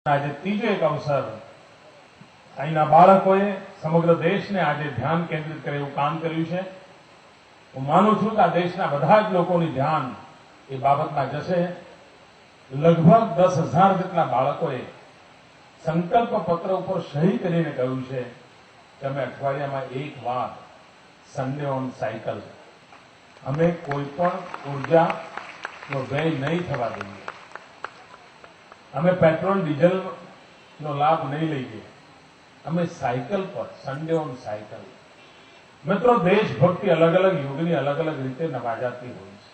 આજે ત્રીજો એક અવસર અહીંના બાળકોએ સમગ્ર દેશને આજે ધ્યાન કેન્દ્રિત કરે એવું કામ કર્યું છે. હું માનું છું કે આ દેશના બધા જ લોકોનું ધ્યાન એ બાબતમાં જશે. લગભગ 10,000 જેટલા બાળકોએ સંકલ્પ પત્ર ઉપર સહી કરીને કહ્યું છે કે અમે અઠવાડિયામાં એક વાર સન્ડે ઓન સાયકલ અમે કોઈ પણ ઉર્જાનો વ્યય નહીં થવા દઈએ. અમે પેટ્રોલ ડીઝલનો લાભ નહીં લઈએ. અમે સાયકલ પર સન્ડે ઓન સાયકલ. મિત્રો, દેશભક્તિ અલગ અલગ યુગની અલગ અલગ રીતે નવાજાતી હોય છે.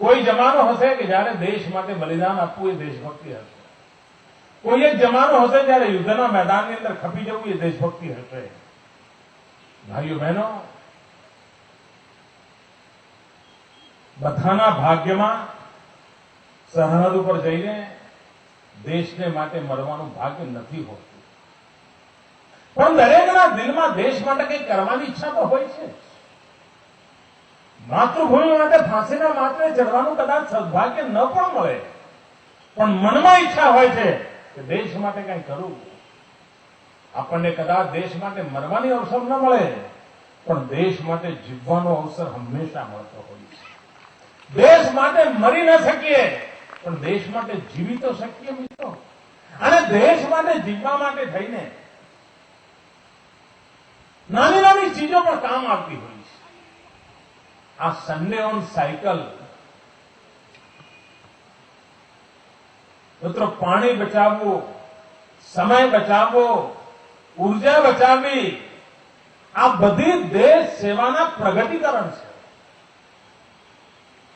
કોઈ જમાનો હશે કે જ્યારે દેશ માટે બલિદાન આપવું એ દેશભક્તિ હશે. કોઈ એક જમાનો હશે જ્યારે યુદ્ધના મેદાનની અંદર ખપી જવું એ દેશભક્તિ હશે. ભાઈઓ બહેનો, બધાના ભાગ્યમાં સરહદ ઉપર જઈને દેશને માટે મરવાનું ભાગ્ય નથી હોતું, પણ દરેકના દિલમાં દેશ માટે કંઈક કરવાની ઈચ્છા તો હોય છે. માતૃભૂમિ માટે ફાંસીના માથે ચડવાનું કદાચ સદભાગ્ય ન પણ મળે, પણ મનમાં ઈચ્છા હોય છે કે દેશ માટે કંઈ કરવું. આપણને કદાચ દેશ માટે મરવાની અવસર ન મળે, પણ દેશ માટે જીવવાનો અવસર હંમેશા મળતો હોય છે. દેશ માટે મરી ન શકીએ, પણ દેશ માટે જીવી તો શકીએ મિત્રો. અને દેશ માટે જીવવા માટે થઈને નાની નાની ચીજો પણ કામ આવતી હોય છે. આ સન્ડે ઓન સાયકલ મિત્રો, પાણી બચાવવું, સમય બચાવવો, ઉર્જા બચાવવી, આ બધી દેશ સેવાના પ્રગટીકરણ છે.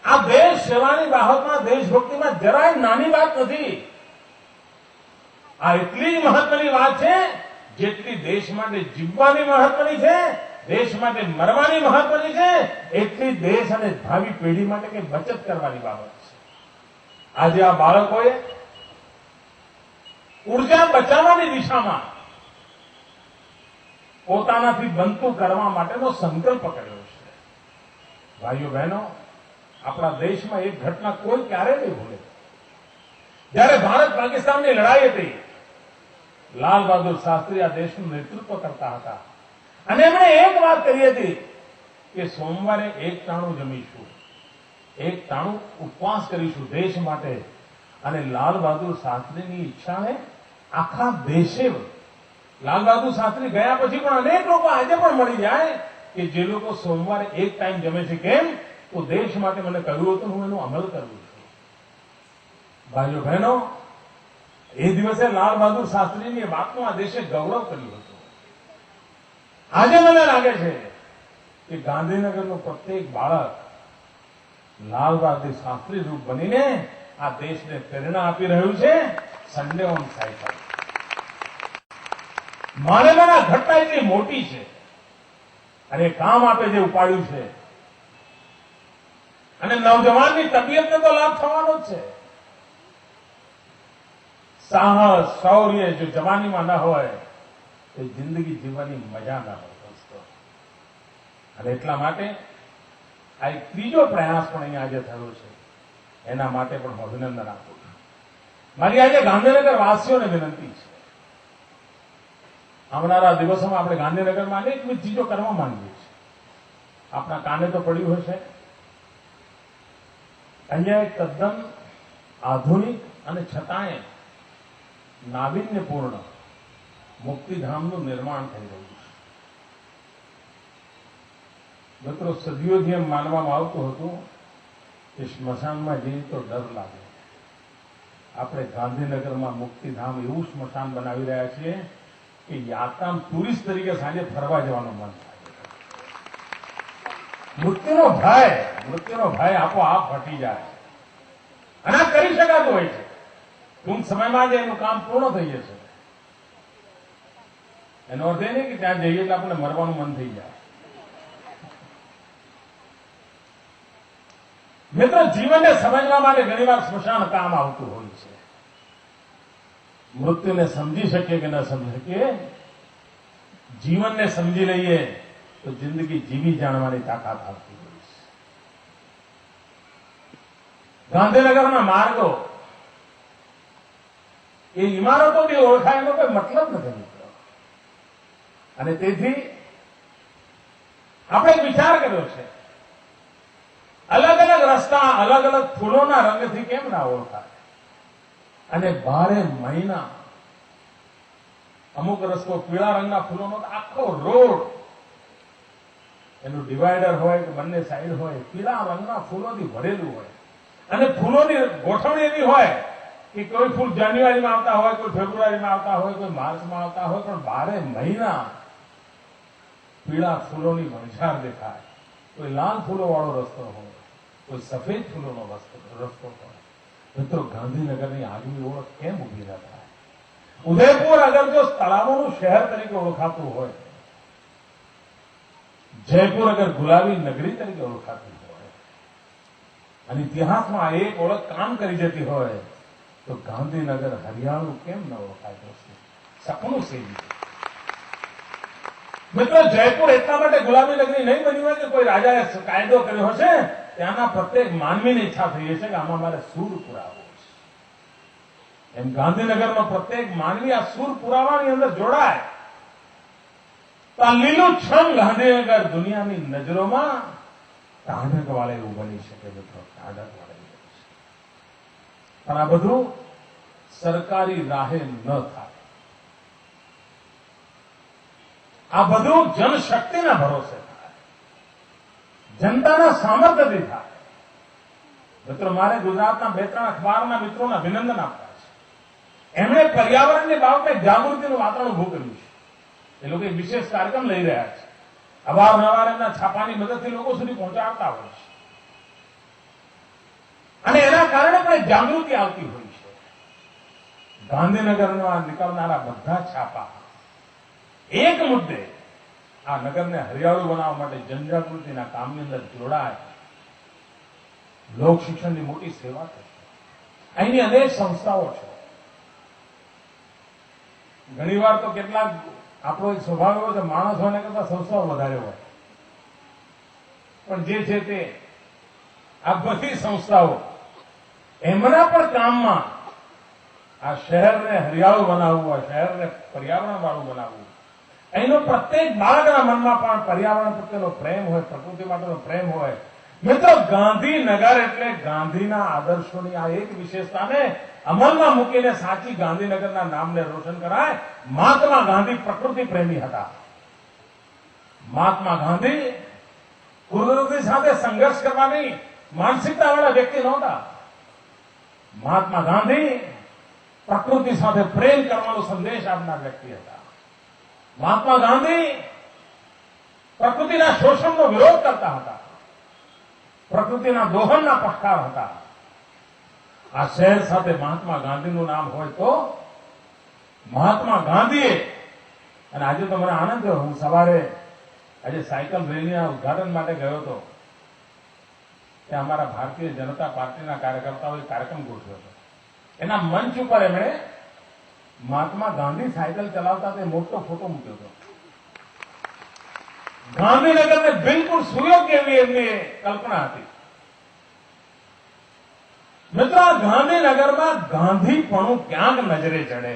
આ દેશ સેવાની બાબતમાં દેશભક્તિમાં જરાય નાની વાત નથી. આ એટલી જ મહત્વની વાત છે જેટલી દેશ માટે જીવવાની મહત્વની છે, દેશ માટે મરવાની મહત્વની છે, એટલી દેશ અને ભાવિ પેઢી માટે કંઈ બચત કરવાની બાબત છે. આજે આ બાળકોએ ઉર્જા બચાવવાની દિશામાં પોતાનાથી બનતું કરવા માટેનો સંકલ્પ કર્યો છે. ભાઈઓ બહેનો, આપણા દેશમાં એક ઘટના કોઈ ક્યારેય નહીં ભૂલે. જ્યારે ભારત પાકિસ્તાનની લડાઈ હતી, લાલ બહાદુર શાસ્ત્રી આ દેશનું નેતૃત્વ કરતા હતા અને એમણે એક વાત કરી હતી કે સોમવારે એક ટાણું જમીશું, એક ટાણું ઉપવાસ કરીશું દેશ માટે. અને લાલ બહાદુર શાસ્ત્રીની ઈચ્છાને આખા દેશે, લાલ બહાદુર શાસ્ત્રી ગયા પછી પણ અનેક લોકો આજે પણ મળી જાય કે જે લોકો સોમવારે એક ટાઈમ જમે છે. કેમ? તો દેશ માટે મને કહ્યું હતું, હું એનો અમલ કરું છું. ભાઈઓ બહેનો, એ દિવસે લાલ બહાદુર શાસ્ત્રીની એ વાતનું આ દેશે ગૌરવ કર્યું હતું. આજે મને લાગે છે કે ગાંધીનગરનું પ્રત્યેક બાળક લાલ બહાદુર શાસ્ત્રી રૂપ બનીને આ દેશને પ્રેરણા આપી રહ્યું છે. સન્ડે ઓન સાયકલ માનવના ઘટના એટલી મોટી છે અને કામ આપે જે ઉપાડ્યું છે, અને નવજવાનની તબિયતને તો લાભ થવાનો જ છે. સાહસ, શૌર્ય જો જવાનીમાં ન હોય તો જિંદગી જીવવાની મજા ન હોય દોસ્તો. અને એટલા માટે આ એક ત્રીજો પ્રયાસ પણ અહીંયા આજે થયો છે. એના માટે પણ હું અભિનંદન આપું છું. મારી આજે ગાંધીનગર વાસીઓને વિનંતી છે. આવનારા દિવસોમાં આપણે ગાંધીનગરમાં અનેકવિધ ચીજો કરવા માંગીએ છીએ. આપણા કાને તો પડ્યું હશે, અહીંયા એક તદ્દન આધુનિક અને છતાંય નાવીન્યપૂર્ણ મુક્તિધામનું નિર્માણ થઈ રહ્યું છે. મિત્રો, સદીઓથી એમ માનવામાં આવતું હતું કે સ્મશાનમાં જઈએ તો ડર લાગે. આપણે ગાંધીનગરમાં મુક્તિધામ એવું સ્મશાન બનાવી રહ્યા છીએ કે યાત્રામ ટુરિસ્ટ તરીકે સાંજે ફરવા જવાનું મન થાય. મૃત્યુનો ભય આપોઆપ હટી જાય અને આ કરી શકાતું હોય છે. ટૂંક સમયમાં જ એનું કામ પૂર્ણ થઈ જશે. એનો અર્થ એ નહીં કે ત્યાં જઈએ એટલે આપણને મરવાનું મન થઈ જાય. મિત્રો, જીવનને સમજવા માટે ઘણીવાર સ્મશાન કામ આવતું હોય છે. મૃત્યુને સમજી શકીએ કે ન સમજી શકીએ, જીવનને સમજી લઈએ તો જિંદગી જીવી જાણવાની તાકાત આવતી હોય છે. ગાંધીનગરના માર્ગો એ ઇમારતોથી ઓળખાય એનો કોઈ મતલબ નથી મિત્રો. અને તેથી આપણે એક વિચાર કર્યો છે, અલગ અલગ રસ્તા અલગ અલગ ફૂલોના રંગથી કેમ ના ઓળખાય? અને 12 મહિના અમુક રસ્તો પીળા રંગના ફૂલોનો આખો રોડ એનું ડિવાઈડર હોય કે બંને સાઈડ હોય પીળા રંગના ફૂલોથી ભરેલું હોય અને ફૂલોની ગોઠવણી એવી હોય કે કોઈ ફૂલ જાન્યુઆરીમાં આવતા હોય, કોઈ ફેબ્રુઆરીમાં આવતા હોય, કોઈ માર્ચમાં આવતા હોય, પણ 12 મહિના પીળા ફૂલોની વણઝાર દેખાય. કોઈ લાલ ફૂલો વાળો રસ્તો હોય, કોઈ સફેદ ફૂલોનો રસ્તો હોય. મિત્રો, ગાંધીનગરની આગવી ઓળખ કેમ ઉભી ન થાય? ઉદયપુર અગર જો તળાવોનું શહેર તરીકે ઓળખાતું હોય, જયપુર અગર ગુલાબી નગરી તરીકે ઓળખાતી હોય અને ઇતિહાસમાં એક ઓળખ કામ કરી જતી હોય, તો ગાંધીનગર હરિયાળું કેમ ન ઓળખાય? દોસ્તો, સપનું છે. મિત્રો, જયપુર એટલા માટે ગુલાબી નગરી નહીં બની હોય કે કોઈ રાજાએ કાયદો કર્યો હશે. ત્યાંના પ્રત્યેક માનવીની ઈચ્છા થઈ હશે કે આમાં મારે સૂર પુરાવો છે. એમ ગાંધીનગરનો પ્રત્યેક માનવી આ સૂર પુરાવાની અંદર જોડાય તો આ લીલુંછમ ગાંધીનગર દુનિયાની નજરોમાં ટાઢક વાળે એવું બની શકે. મિત્રો, ટાઢક વાળે એવું બની શકે. પણ આ બધું સરકારી રાહે ન થાય. આ બધું જનશક્તિના ભરોસે થાય, જનતાના સામર્થ્યથી થાય. મિત્રો, મારે ગુજરાતના 2-3 અખબારના મિત્રોને અભિનંદન આપવા છે. એમણે પર્યાવરણની બાબતે જાગૃતિનું વાતાવરણ ઉભું કર્યું છે. એ લોકો એક વિશેષ કાર્યક્રમ લઈ રહ્યા છે. અવારનવાર એમના છાપાની મદદથી લોકો સુધી પહોંચાડતા હોય છે અને એના કારણે પણ જાગૃતિ આવતી હોય છે. ગાંધીનગરમાં નીકળનારા બધા છાપા એક મુદ્દે આ નગરને હરિયાળું બનાવવા માટે જનજાગૃતિના કામની અંદર જોડાય. લોક શિક્ષણની મોટી સેવા થશે. અહીંની અનેક સંસ્થાઓ છે. ઘણીવાર તો કેટલાક આપણો એક સ્વભાવ એવો છે, માણસ હોય કરતા સંસ્થાઓ વધારે હોય. પણ જે છે તે આ બધી સંસ્થાઓ એમના પણ કામમાં આ શહેરને હરિયાળું બનાવવું, આ શહેરને પર્યાવરણ વાળું બનાવવું. અહીંનો પ્રત્યેક બાળકના મનમાં પણ પર્યાવરણ પ્રત્યેનો પ્રેમ હોય, પ્રકૃતિ માટેનો પ્રેમ હોય. મિત્રો, ગાંધીનગર એટલે ગાંધીના આદર્શોની આ એક વિશેષતાને અમલમાં મૂકીને સાચી ગાંધીનગરના નામને રોશન કરાય. મહાત્મા ગાંધી પ્રકૃતિ પ્રેમી હતા. મહાત્મા ગાંધી પ્રકૃતિ સાથે સંઘર્ષ કરવાની માનસિકતાવાળા વ્યક્તિ નહોતા. મહાત્મા ગાંધી પ્રકૃતિ સાથે પ્રેમ કરવાનો સંદેશ આપનાર વ્યક્તિ હતા. મહાત્મા ગાંધી પ્રકૃતિના શોષણનો વિરોધ કરતા હતા. પ્રકૃતિના દોહનના પક્ષકાર હતા. આ શહેર સાથે મહાત્મા ગાંધીનું નામ હોય તો મહાત્મા ગાંધીએ, અને આજે તો મને આનંદ થયો, હું સવારે આજે સાયકલ રેલીના ઉદઘાટન માટે ગયો હતો. ત્યાં અમારા ભારતીય જનતા પાર્ટીના કાર્યકર્તાઓએ કાર્યક્રમ ગોઠવ્યો હતો. એના મંચ ઉપર એમણે મહાત્મા ગાંધી સાયકલ ચલાવતા તે મોટો ફોટો મૂક્યો હતો. ગાંધીનગરને બિલકુલ સુયોગ્ય એવી એમની કલ્પના હતી. મિત્રો, આ ગાંધીનગરમાં ગાંધીપણું ક્યાંક નજરે ચડે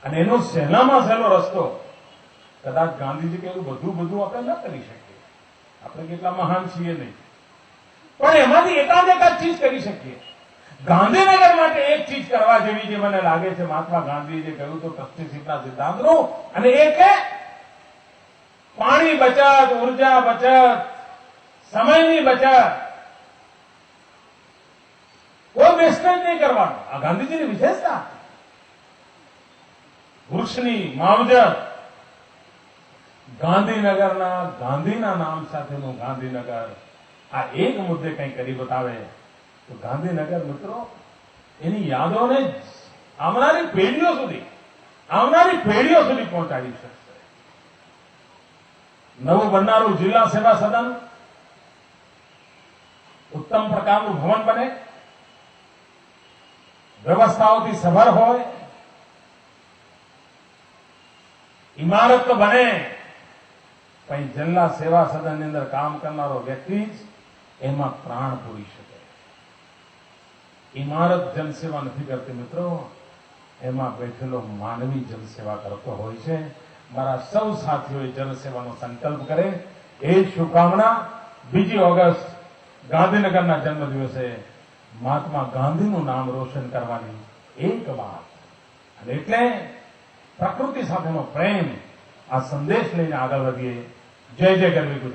અને એનો સહેલામાં સહેલો રસ્તો, કદાચ ગાંધીજી કે એવું બધું આપણે ન કરી શકીએ, આપણે કેટલા મહાન છીએ નહીં, પણ એમાંથી એકાદ ચીજ કરી શકીએ. ગાંધીનગર માટે એક ચીજ કરવા જેવી જે મને લાગે છે, મહાત્મા ગાંધીએ જે કહ્યું તો ટ્રસ્ટીશીપના સિદ્ધાંતનું, અને એ કે પાણી બચત, ઉર્જા બચત, સમયની બચત, કોઈ વેસ્ટેજ નહીં કરવાનું. આ ગાંધીજીની વિશેષતા. વૃક્ષની માવજત, ગાંધીના નામ સાથેનું ગાંધીનગર, આ એક મુદ્દે કંઈ કરી બતાવે તો ગાંધીનગર મિત્રો એની યાદોને આવનારી પેઢીઓ સુધી પહોંચાડી શકશે. નવું બનનારું જિલ્લા સેવા સદન ઉત્તમ પ્રકારનું ભવન બને, વ્યવસ્થાઓથી સભર હોય, ઇમારત તો બને, પણ જિલ્લા સેવા સદનની અંદર કામ કરનારો વ્યક્તિ જ એમાં પ્રાણ પૂરી શકે. ઇમારત જનસેવા નથી કરતી મિત્રો, એમાં બેઠેલો માનવી જનસેવા કરતો હોય છે. મારા સૌ સાથીઓએ જનસેવાનો સંકલ્પ કરે એ શુભકામના. 2 ઓગસ્ટ ગાંધીનગરના જન્મદિવસે મહાત્મા ગાંધીનું નામ રોશન કરવાની એક વાત, અને એટલે પ્રકૃતિ સાથેનો પ્રેમ, આ સંદેશ લઈને આગળ વધીએ. જય જય ગરવી ગુજરાત.